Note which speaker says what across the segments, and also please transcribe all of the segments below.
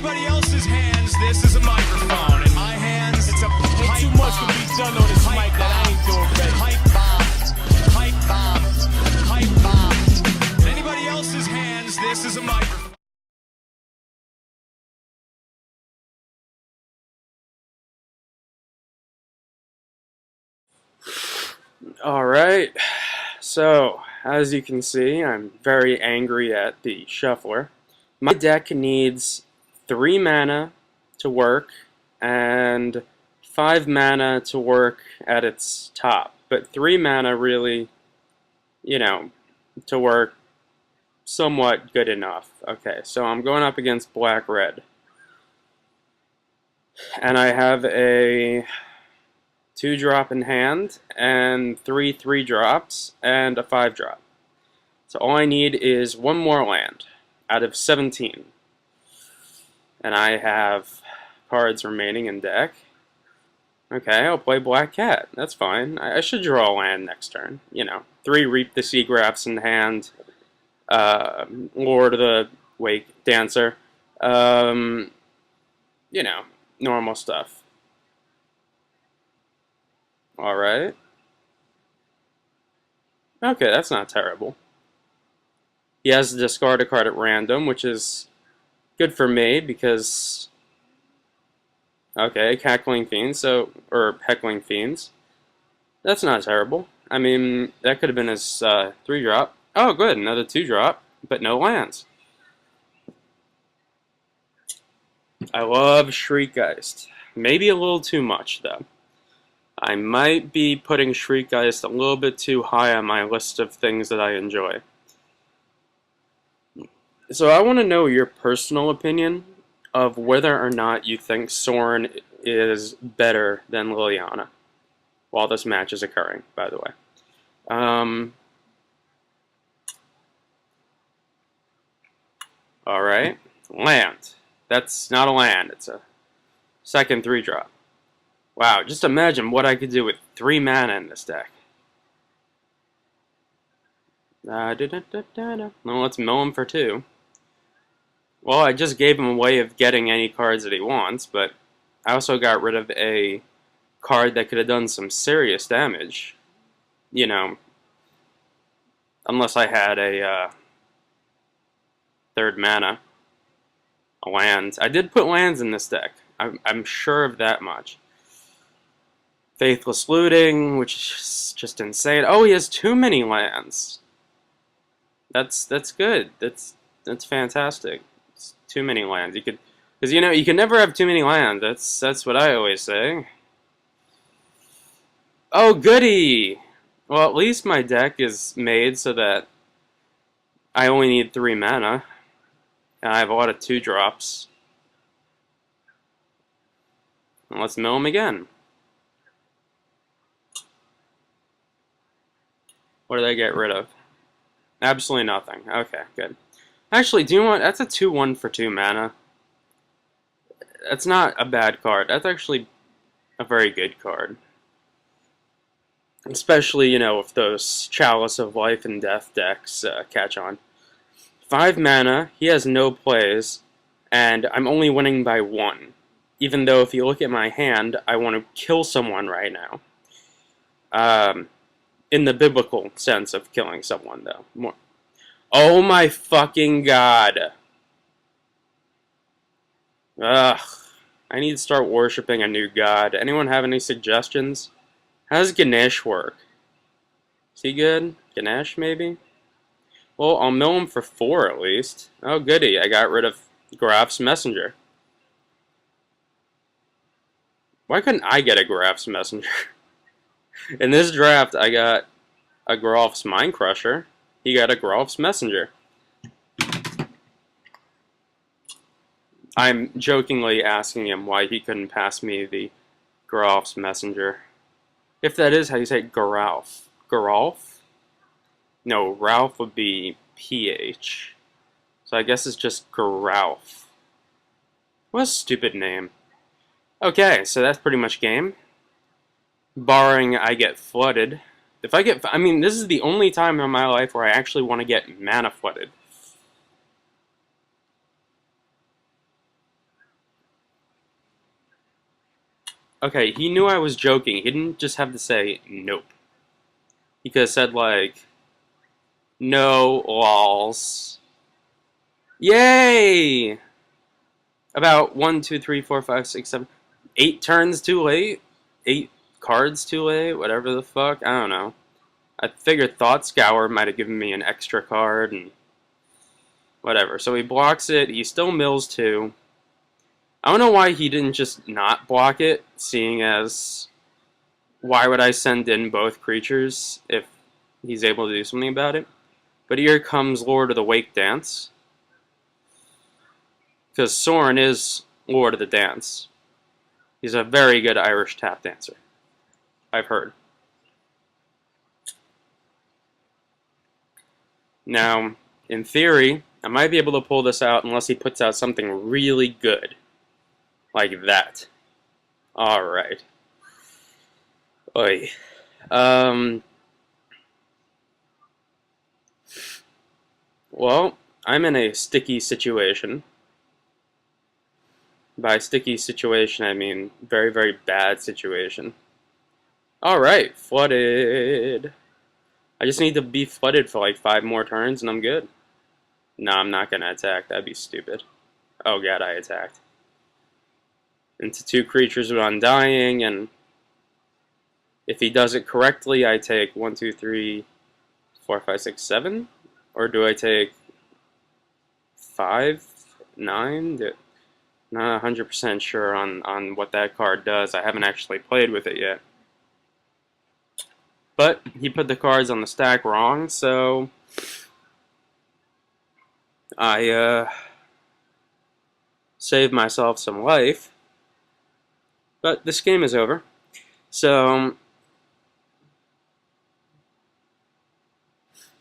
Speaker 1: anybody else's hands, this is a microphone. In my hands, it's a pipe
Speaker 2: Too much can be done on this mic that I ain't doing ready.
Speaker 1: Pipe bombs, pipe bombs, pipe bombs. In anybody else's hands, this is a microphone.
Speaker 3: Alright, so as you can see, I'm very angry at the shuffler. My deck needs 3 mana to work and 5 mana to work at its top, but 3 mana really, you know, to work somewhat good enough. Okay, so I'm going up against black-red, and I have a 2-drop in hand, and 3 3-drops, and a 5-drop. So all I need is 1 more land out of 17. And I have cards remaining in deck. Okay, I'll play Black Cat. That's fine. I should draw a land next turn. You know, 3 Reap the Seagrass in hand. Lord of the Wake Dancer. You know, normal stuff. Alright. Okay, that's not terrible. He has to discard a card at random, which is good for me because... Okay, Cackling Fiends, or Heckling Fiends. That's not terrible. I mean, that could have been his 3-drop. Oh, good, another 2-drop, but no lands. I love Shriekgeist. Maybe a little too much, though. I might be putting Shriekgeist a little bit too high on my list of things that I enjoy. So I want to know your personal opinion of whether or not you think Sorin is better than Liliana while this match is occurring, by the way. Alright, land. That's not a land, it's a second 3-drop. Wow, just imagine what I could do with 3 mana in this deck. Well, let's mill him for 2. Well, I just gave him a way of getting any cards that he wants, but I also got rid of a card that could have done some serious damage. You know, unless I had a 3rd mana. A land. I did put lands in this deck. I'm sure of that much. Faithless Looting, which is just insane. Oh, he has too many lands. That's good. That's fantastic. It's too many lands. You could, because you know you can never have too many lands. That's what I always say. Oh, goody! Well, at least my deck is made so that I only need 3 mana, and I have a lot of 2-drops. And let's mill him again. What did I get rid of? Absolutely nothing. Okay, good. Actually, do you want... That's a 2/1 for 2 mana. That's not a bad card. That's actually a very good card. Especially, you know, if those Chalice of Life and Death decks catch on. 5 mana, he has no plays, and I'm only winning by 1. Even though if you look at my hand, I want to kill someone right now. In the biblical sense of killing someone, though. More. Oh my fucking god. Ugh. I need to start worshipping a new god. Anyone have any suggestions? How does Ganesh work? Is he good? Ganesh, maybe? Well, I'll mill him for 4 at least. Oh, goody. I got rid of Graf's Messenger. Why couldn't I get a Graf's Messenger? In this draft, I got a Grolf's Mind Crusher. He got a Grolf's Messenger. I'm jokingly asking him why he couldn't pass me the Grolf's Messenger. If that is how you say Geralf. Geralf? No, Ralph would be PH. So I guess it's just Geralf. What a stupid name. Okay, so that's pretty much game. Barring I get flooded. If I get... I mean, this is the only time in my life where I actually want to get mana flooded. Okay, he knew I was joking. He didn't just have to say nope. He could have said, like, no, lols. Yay! About 1, 2, 3, 4, 5, 6, 7, 8 turns too late? 8 cards too late? Whatever the fuck? I don't know. I figured Thought Scour might have given me an extra card and whatever. So he blocks it. He still mills 2. I don't know why he didn't just not block it, seeing as why would I send in both creatures if he's able to do something about it? But here comes Lord of the Wake Dance. Because Soren is Lord of the Dance. He's a very good Irish tap dancer, I've heard. Now, in theory, I might be able to pull this out unless he puts out something really good. Like that. Alright. Oy. Well, I'm in a sticky situation. By sticky situation, I mean very, very bad situation. Alright, flooded. I just need to be flooded for like 5 more turns and I'm good. No, I'm not gonna attack. That'd be stupid. Oh god, I attacked. Into 2 creatures with Undying, and if he does it correctly, I take 1, 2, 3, 4, 5, 6, 7? Or do I take 5, 9? Not 100% sure on what that card does. I haven't actually played with it yet. But he put the cards on the stack wrong, so I saved myself some life. But this game is over. So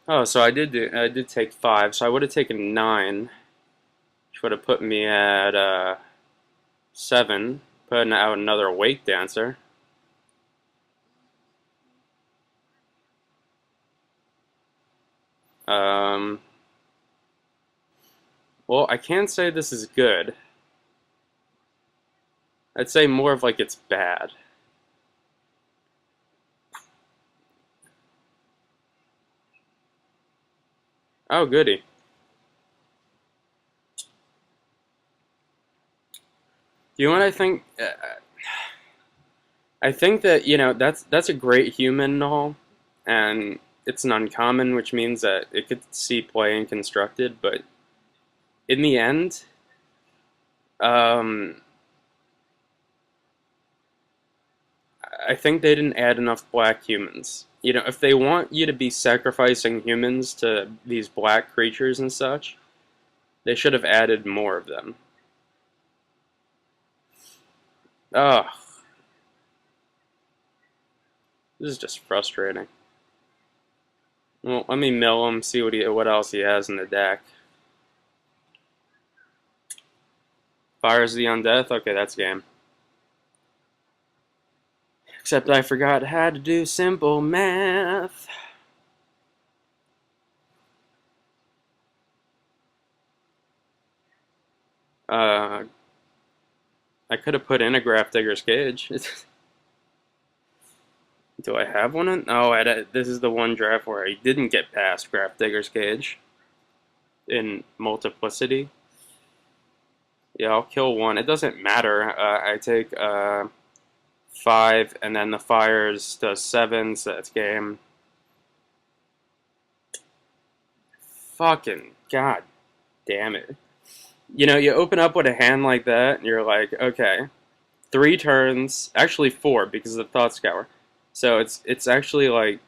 Speaker 3: so I did take 5, so I would have taken 9, which would have put me at 7, putting out another Wake Dancer. Well, I can't say this is good. I'd say more of like it's bad. Oh, goody. You know what I think? I think that, you know, that's a great human and all, and it's an uncommon, which means that it could see play in constructed, but in the end, I think they didn't add enough black humans. You know, if they want you to be sacrificing humans to these black creatures and such, they should have added more of them. Ugh. This is just frustrating. Well, let me mill him, see what else he has in the deck. Fires the Undeath? Okay, that's game. Except I forgot how to do simple math. I could have put in a Grafdigger's Cage. Do I have one? Oh, this is the one draft where I didn't get past Grafdigger's Cage in Multiplicity. Yeah, I'll kill one. It doesn't matter. I take 5, and then the fires does 7, so that's game. Fucking god damn it. You know, you open up with a hand like that, and you're like, okay, 3 turns, actually 4 because of the Thought Scour. So it's actually like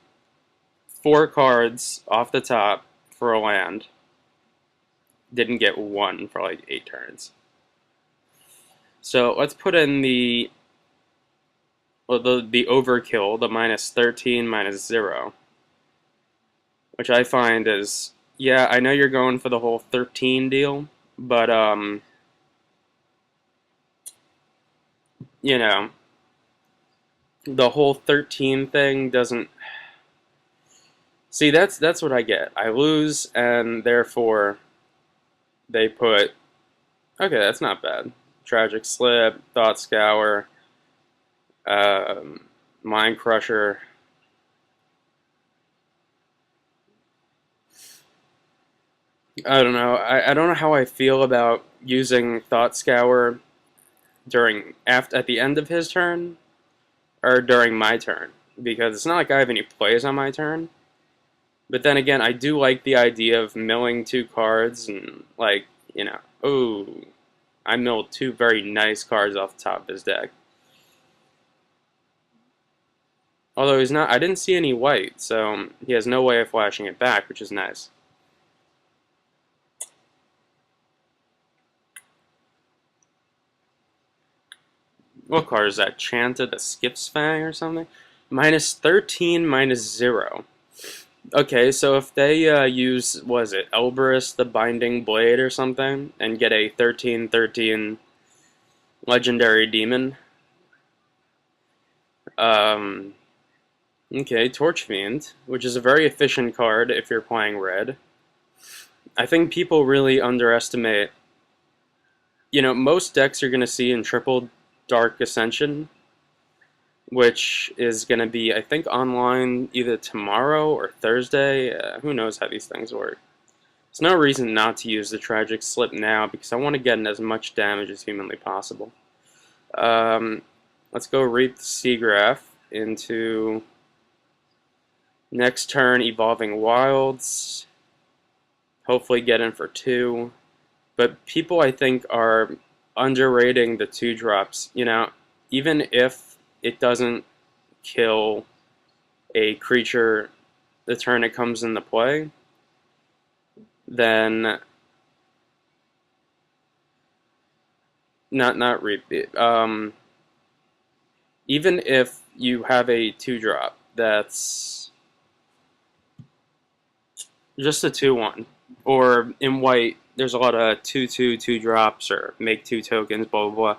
Speaker 3: 4 cards off the top for a land. Didn't get 1 for like 8 turns. So let's put in the overkill, the -13, -0. Which I find is, yeah, I know you're going for the whole 13 deal, but you know, the whole 13 thing doesn't... See, that's what I get. I lose, and therefore they put... Okay, that's not bad. Tragic Slip, Thought Scour, Mind Crusher. I don't know. I don't know how I feel about using Thought Scour at the end of his turn or during my turn, because it's not like I have any plays on my turn. But then again, I do like the idea of milling 2 cards and, like, oh, I milled 2 very nice cards off the top of his deck. Although I didn't see any white, so he has no way of flashing it back, which is nice. What card is that? Chanted the Skip's Fang or something? -13, -0. Okay, so if they use, was it Elberus the Binding Blade or something, and get a 13/13 Legendary Demon. Okay, Torch Fiend, which is a very efficient card if you're playing red. I think people really underestimate, most decks you're going to see in triple Dark Ascension, which is going to be, I think, online either tomorrow or Thursday. Who knows how these things work. There's no reason not to use the Tragic Slip now, because I want to get in as much damage as humanly possible. Let's go Reap the Seagraph into next turn Evolving Wilds. Hopefully get in for 2. But people, I think, are underrating the 2-drops. Even if it doesn't kill a creature the turn it comes into play, then not Reap it. Even if you have a 2-drop that's just a 2/1, or in white, there's a lot of 2/2 2-drops, or make 2 tokens, blah blah blah.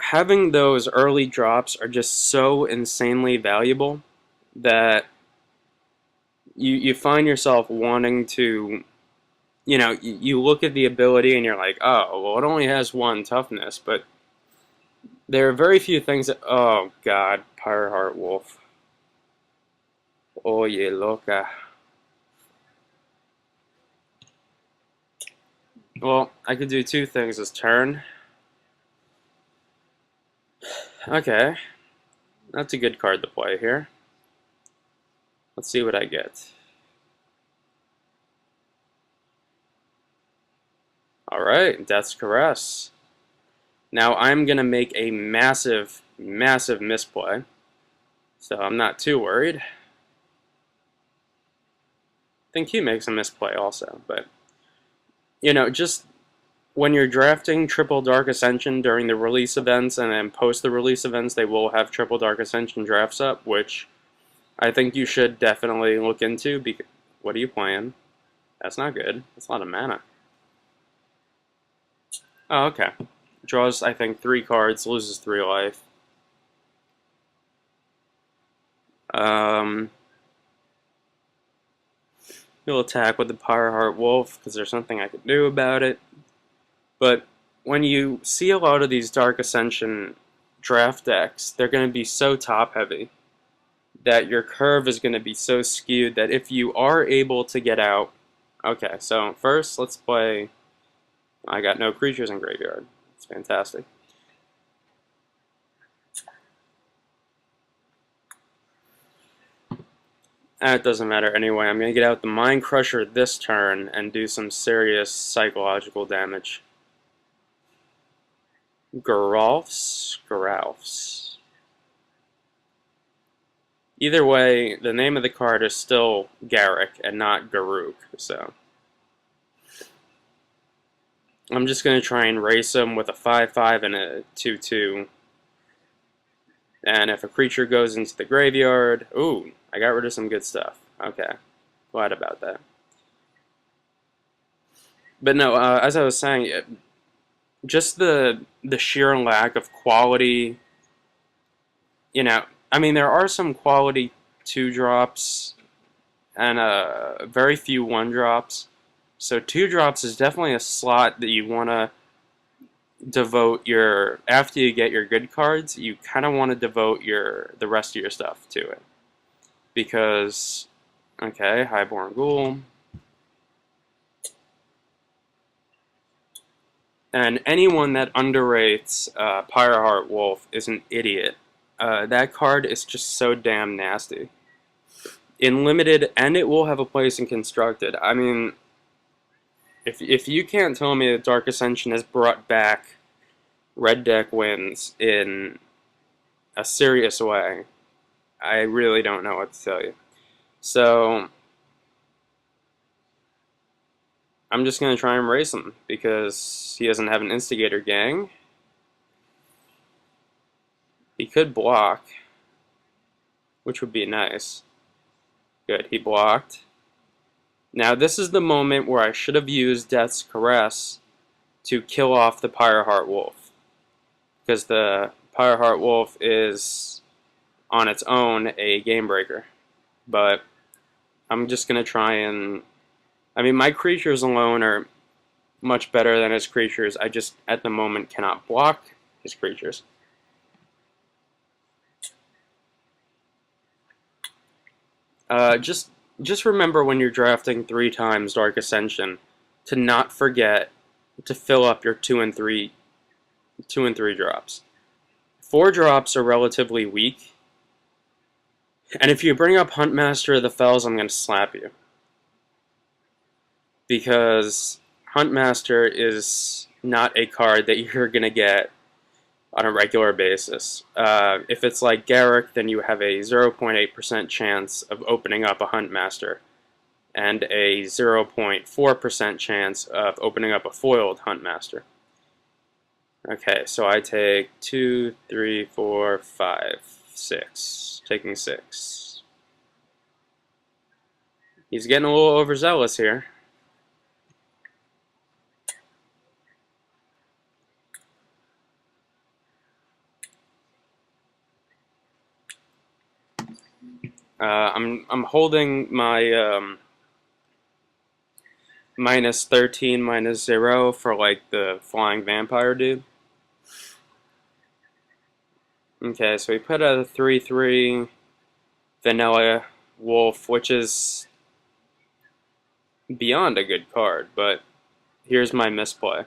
Speaker 3: Having those early drops are just so insanely valuable that you find yourself wanting to, you look at the ability and you're like, oh, well, it only has 1 toughness, but there are very few things that, oh god, Pyreheart Wolf. Oye loca. Well, I could do 2 things this turn. Okay. That's a good card to play here. Let's see what I get. Alright, Death's Caress. Now I'm going to make a massive, massive misplay. So I'm not too worried. I think he makes a misplay also, but just when you're drafting Triple Dark Ascension during the release events, and then post the release events, they will have Triple Dark Ascension drafts up, which I think you should definitely look into. What are you playing? That's not good. That's a lot of mana. Oh, okay. Draws, I think, 3 cards, loses 3 life. He'll attack with the Pyreheart Wolf, because there's something I could do about it. But when you see a lot of these Dark Ascension draft decks, they're going to be so top-heavy that your curve is going to be so skewed that if you are able to get out... Okay, so first, let's play... I got no creatures in graveyard. It's fantastic. It doesn't matter anyway. I'm going to get out the Mind Crusher this turn and do some serious psychological damage. Geralfs. Either way, the name of the card is still Garrick and not Garuk, so... I'm just going to try and race him with a 5/5 and a 2/2. And if a creature goes into the graveyard... Ooh, I got rid of some good stuff. Okay, glad about that. But no, as I was saying, just the sheer lack of quality... I mean, there are some quality 2-drops and very few 1-drops. So 2-drops is definitely a slot that you want to, devote your, after you get your good cards, you kind of want to devote the rest of your stuff to it. Because, okay, Highborn Ghoul. And anyone that underrates Pyreheart Wolf is an idiot. That card is just so damn nasty. In Limited, and it will have a place in Constructed. I mean, if you can't tell me that Dark Ascension has brought back red deck wins in a serious way, I really don't know what to tell you. So I'm just going to try and race him because he doesn't have an Instigator Gang. He could block, which would be nice. Good, he blocked. Now this is the moment where I should have used Death's Caress to kill off the Pyreheart Wolf. Because the Pyreheart Wolf is, on its own, a game breaker. But I'm just going to try and... I mean, my creatures alone are much better than his creatures. I just, at the moment, cannot block his creatures. Just remember when you're drafting 3 times Dark Ascension to not forget to fill up your 2 and 3 drops. 4 drops are relatively weak, and if you bring up Huntmaster of the Fells, I'm going to slap you. Because Huntmaster is not a card that you're going to get on a regular basis. If it's like Garruk, then you have a 0.8% chance of opening up a Huntmaster, and a 0.4% chance of opening up a foiled Huntmaster. Okay, so I take 2, 3, 4, 5, 6. Taking 6. He's getting a little overzealous here. I'm holding my minus 13, minus 0 for like the flying vampire dude. Okay, so we put a 3/3 vanilla wolf, which is beyond a good card, but here's my misplay.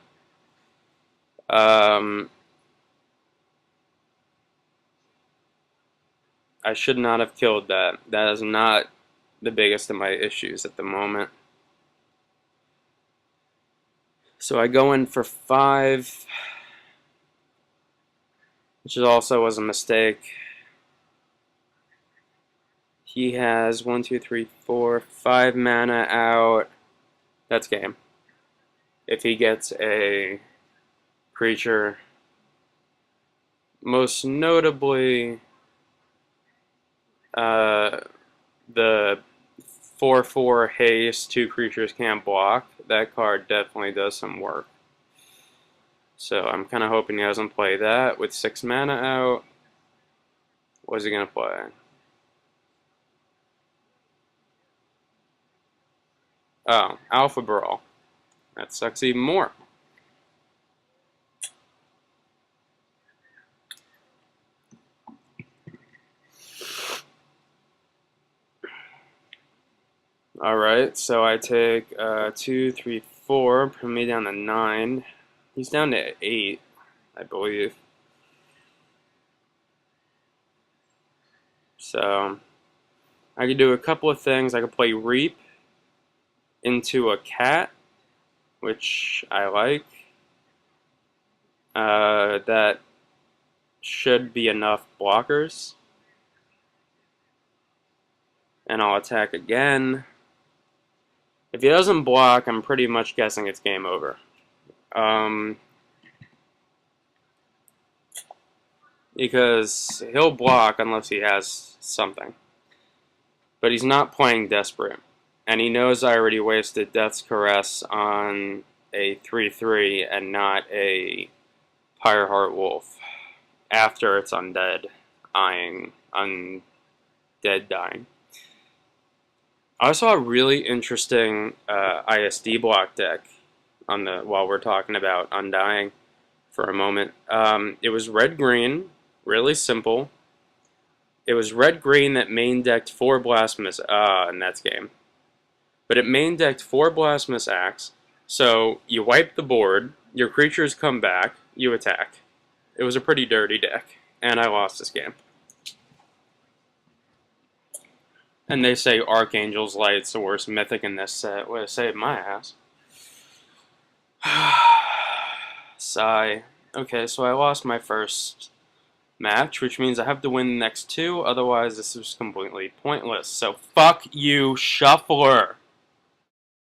Speaker 3: I should not have killed that. That is not the biggest of my issues at the moment. So I go in for 5, which also was a mistake. He has 1, 2, 3, 4, 5 mana out. That's game. If he gets a creature, most notably the 4/4 haste, 2 creatures can't block, that card definitely does some work. So I'm kind of hoping he doesn't play that with 6 mana out. What's he going to play? Oh, Alpha Brawl. That sucks even more. Alright, so I take 2, 3, 4, put me down to 9. He's down to 8, I believe. So I could do a couple of things. I could play Reap into a cat, which I like. That should be enough blockers. And I'll attack again. If he doesn't block, I'm pretty much guessing it's game over. Because he'll block unless he has something. But he's not playing desperate. And he knows I already wasted Death's Caress on a 3/3 and not a Pyreheart Wolf after it's undead dying. I saw a really interesting ISD block deck while we're talking about Undying. for a moment. It was red-green, really simple. It was red-green that main decked 4 Blast Miss, Nets game. But it main decked 4 Blast Miss Axe, so you wipe the board, your creatures come back, you attack. It was a pretty dirty deck, and I lost this game. And they say Archangel's Light's the worst mythic in this set. Would have saved my ass. Sigh. Okay, so I lost my first match, which means I have to win the next 2, otherwise this is completely pointless. So fuck you, Shuffler!